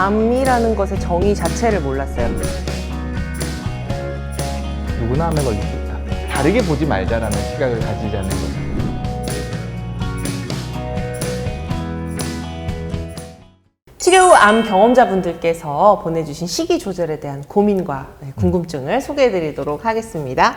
암이라는 것의 정의 자체를 몰랐어요. 누구나 암에 걸릴 수 있다. 다르게 보지 말자라는 시각을 가지자는 거죠. 치료 후 암 경험자분들께서 보내주신 식이 조절에 대한 고민과 궁금증을 소개해드리도록 하겠습니다.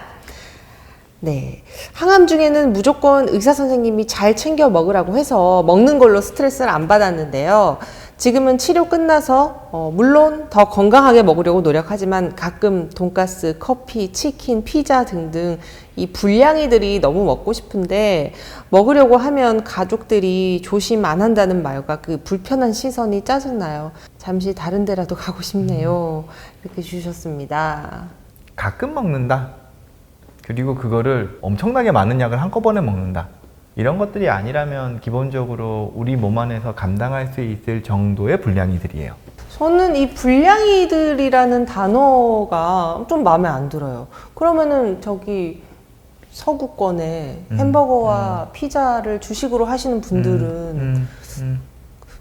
네, 항암 중에는 무조건 의사 선생님이 잘 챙겨 먹으라고 해서 먹는 걸로 스트레스를 안 받았는데요. 지금은 치료 끝나서 물론 더 건강하게 먹으려고 노력하지만 가끔 돈가스, 커피, 치킨, 피자 등등 이 불량이들이 너무 먹고 싶은데 먹으려고 하면 가족들이 조심 안 한다는 말과 그 불편한 시선이 짜증나요. 잠시 다른 데라도 가고 싶네요. 이렇게 주셨습니다. 가끔 먹는다. 그리고 그거를 엄청나게 많은 약을 한꺼번에 먹는다. 이런 것들이 아니라면 기본적으로 우리 몸 안에서 감당할 수 있을 정도의 불량이들이에요. 저는 이 불량이들이라는 단어가 좀 마음에 안 들어요. 그러면은 저기 서구권에 햄버거와 피자를 주식으로 하시는 분들은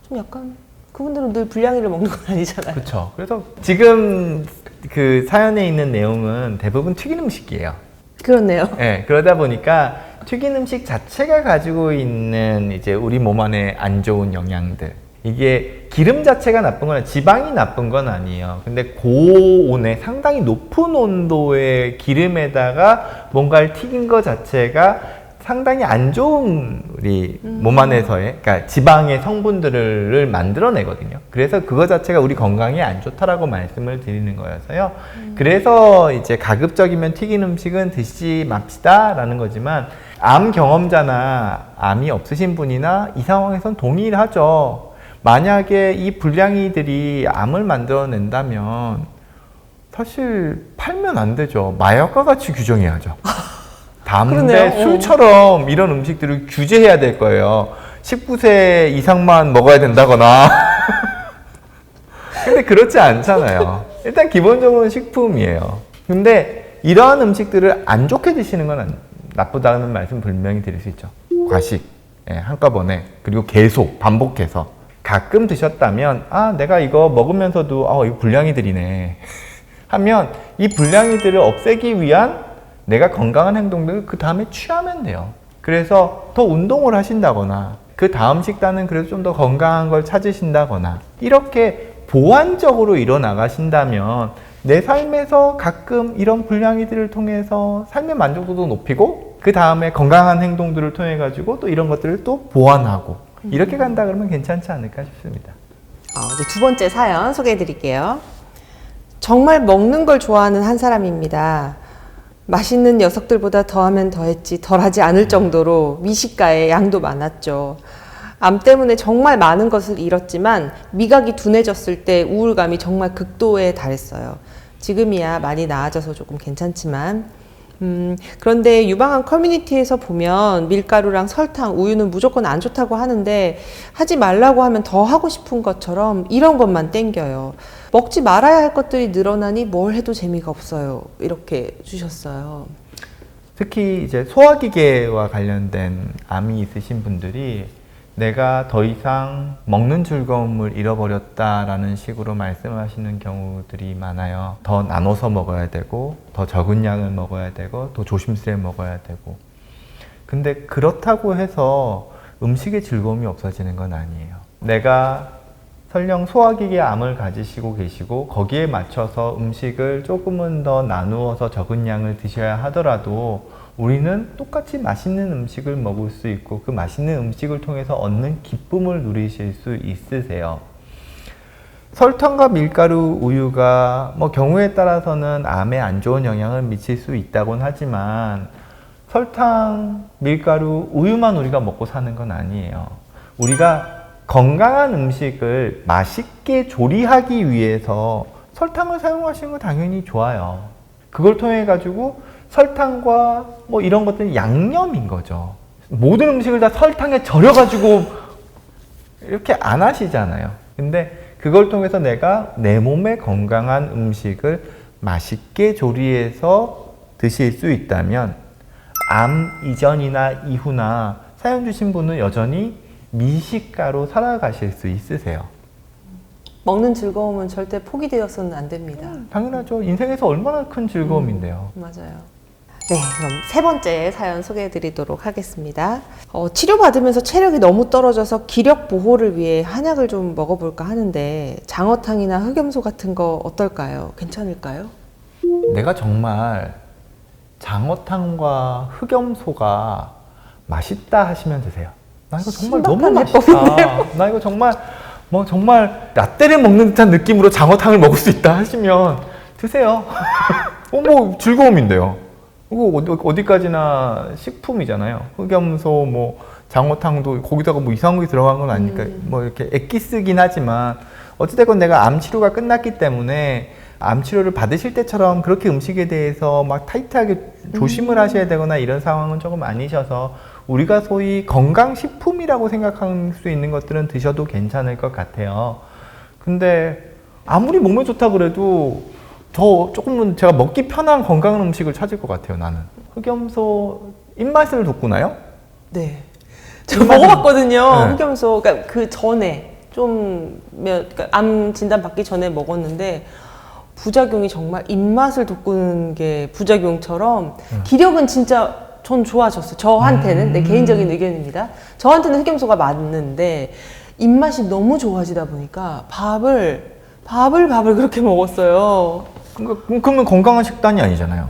좀 약간 그분들은 늘 불량이를 먹는 건 아니잖아요. 그렇죠. 그래서 지금 그 사연에 있는 내용은 대부분 튀긴 음식이에요. 그렇네요. 네, 그러다 보니까 튀긴 음식 자체가 가지고 있는 이제 우리 몸 안에 안 좋은 영양들, 이게 기름 자체가 나쁜 건 아니에요. 지방이 나쁜 건 아니에요. 근데 고온에 상당히 높은 온도의 기름에다가 뭔가를 튀긴 것 자체가 상당히 안 좋은 우리 몸 안에서의, 그러니까 지방의 성분들을 만들어내거든요. 그래서 그거 자체가 우리 건강에 안 좋다라고 말씀을 드리는 거여서요. 그래서 이제 가급적이면 튀긴 음식은 드시지 맙시다라는 거지만, 암 경험자나 암이 없으신 분이나 이 상황에선 동일하죠. 만약에 이 불량이들이 암을 만들어낸다면 사실 팔면 안 되죠. 마약과 같이 규정해야죠. 담배, 술처럼 이런 음식들을 규제해야 될 거예요. 19세 이상만 먹어야 된다거나. 근데 그렇지 않잖아요. 일단 기본적으로는 식품이에요. 근데 이러한 음식들을 안 좋게 드시는 건 나쁘다는 말씀 분명히 드릴 수 있죠. 과식, 한꺼번에, 그리고 계속 반복해서 가끔 드셨다면, 아, 내가 이거 먹으면서도 이거 불량이들이네 하면 이 불량이들을 없애기 위한 내가 건강한 행동들을 그 다음에 취하면 돼요. 그래서 더 운동을 하신다거나 그 다음 식단은 그래도 좀 더 건강한 걸 찾으신다거나 이렇게 보완적으로 일어나가신다면 내 삶에서 가끔 이런 불량이들을 통해서 삶의 만족도도 높이고 그 다음에 건강한 행동들을 통해 가지고 또 이런 것들을 또 보완하고 이렇게 간다 그러면 괜찮지 않을까 싶습니다. 이제 두 번째 사연 소개해 드릴게요. 정말 먹는 걸 좋아하는 한 사람입니다. 맛있는 녀석들보다 더하면 더했지 덜하지 않을 정도로 미식가에 양도 많았죠. 암 때문에 정말 많은 것을 잃었지만 미각이 둔해졌을 때 우울감이 정말 극도에 달했어요. 지금이야 많이 나아져서 조금 괜찮지만 그런데 유방암 커뮤니티에서 보면 밀가루랑 설탕, 우유는 무조건 안 좋다고 하는데 하지 말라고 하면 더 하고 싶은 것처럼 이런 것만 땡겨요. 먹지 말아야 할 것들이 늘어나니 뭘 해도 재미가 없어요. 이렇게 주셨어요. 특히 이제 소화기계와 관련된 암이 있으신 분들이 내가 더 이상 먹는 즐거움을 잃어버렸다라는 식으로 말씀하시는 경우들이 많아요. 더 나눠서 먹어야 되고, 더 적은 양을 먹어야 되고, 더 조심스레 먹어야 되고. 근데 그렇다고 해서 음식의 즐거움이 없어지는 건 아니에요. 내가 설령 소화기계 암을 가지시고 계시고 거기에 맞춰서 음식을 조금은 더 나누어서 적은 양을 드셔야 하더라도 우리는 똑같이 맛있는 음식을 먹을 수 있고 그 맛있는 음식을 통해서 얻는 기쁨을 누리실 수 있으세요. 설탕과 밀가루, 우유가 경우에 따라서는 암에 안 좋은 영향을 미칠 수 있다곤 하지만 설탕, 밀가루, 우유만 우리가 먹고 사는 건 아니에요. 우리가 건강한 음식을 맛있게 조리하기 위해서 설탕을 사용하시는 거 당연히 좋아요. 그걸 통해 가지고 설탕과 이런 것들은 양념인 거죠. 모든 음식을 다 설탕에 절여가지고 이렇게 안 하시잖아요. 근데 그걸 통해서 내가 내 몸에 건강한 음식을 맛있게 조리해서 드실 수 있다면 암 이전이나 이후나 사연 주신 분은 여전히 미식가로 살아가실 수 있으세요. 먹는 즐거움은 절대 포기되어서는 안 됩니다. 당연하죠. 인생에서 얼마나 큰 즐거움인데요. 맞아요. 네, 그럼 세 번째 사연 소개해 드리도록 하겠습니다. 치료받으면서 체력이 너무 떨어져서 기력 보호를 위해 한약을 좀 먹어볼까 하는데 장어탕이나 흑염소 같은 거 어떨까요? 괜찮을까요? 내가 정말 장어탕과 흑염소가 맛있다 하시면 드세요. 나 이거 정말 너무 신박한 맛있다. 나 이거 정말 정말 라떼를 먹는 듯한 느낌으로 장어탕을 먹을 수 있다 하시면 드세요. 뭐 즐거움인데요. 이거 어디까지나 식품이잖아요. 흑염소, 장어탕도 거기다가 이상한 게 들어간 건 아니니까 이렇게 액기 쓰긴 하지만 어찌됐건 내가 암 치료가 끝났기 때문에 암 치료를 받으실 때처럼 그렇게 음식에 대해서 막 타이트하게 조심을 하셔야 되거나 이런 상황은 조금 아니셔서 우리가 소위 건강식품이라고 생각할 수 있는 것들은 드셔도 괜찮을 것 같아요. 근데 아무리 몸에 좋다 그래도 더 조금은 제가 먹기 편한 건강한 음식을 찾을 것 같아요, 나는. 흑염소 입맛을 돋구나요? 네. 저 먹어봤거든요. 네. 흑염소. 그러니까 그 전에 그러니까 암 진단 받기 전에 먹었는데 부작용이 정말 입맛을 돋구는 게 부작용처럼 기력은 진짜 전 좋아졌어요. 저한테는 내 개인적인 의견입니다. 저한테는 흑염소가 맞는데 입맛이 너무 좋아지다 보니까 밥을 그렇게 먹었어요. 그러면 건강한 식단이 아니잖아요.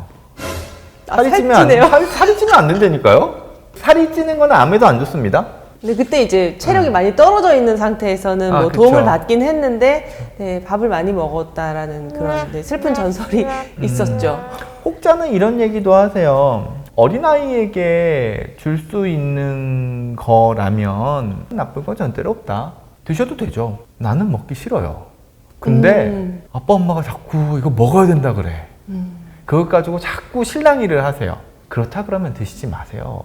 살이 살찌네요. 살이 찌면 안 된다니까요? 살이 찌는 건 암에도 안 좋습니다. 근데 그때 이제 체력이 많이 떨어져 있는 상태에서는 그쵸. 도움을 받긴 했는데 네, 밥을 많이 먹었다라는 그런 슬픈 전설이 있었죠. 혹자는 이런 얘기도 하세요. 어린아이에게 줄 수 있는 거라면 나쁠 건 전대로 없다. 드셔도 되죠. 나는 먹기 싫어요. 근데 아빠 엄마가 자꾸 이거 먹어야 된다 그래. 그것 가지고 자꾸 실랑이를 하세요. 그렇다 그러면 드시지 마세요.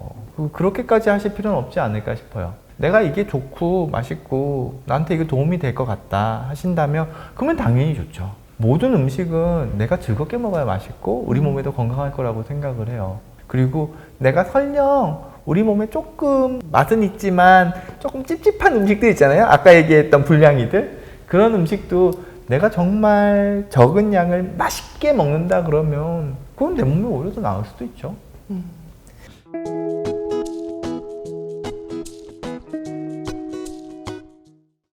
그렇게까지 하실 필요는 없지 않을까 싶어요. 내가 이게 좋고 맛있고 나한테 이게 도움이 될 것 같다 하신다면 그러면 당연히 좋죠. 모든 음식은 내가 즐겁게 먹어야 맛있고 우리 몸에도 건강할 거라고 생각을 해요. 그리고 내가 설령 우리 몸에 조금 맛은 있지만 조금 찝찝한 음식들 있잖아요. 아까 얘기했던 불량이들. 그런 음식도 내가 정말 적은 양을 맛있게 먹는다 그러면 그건 내 몸에 오히려 더 나을 수도 있죠.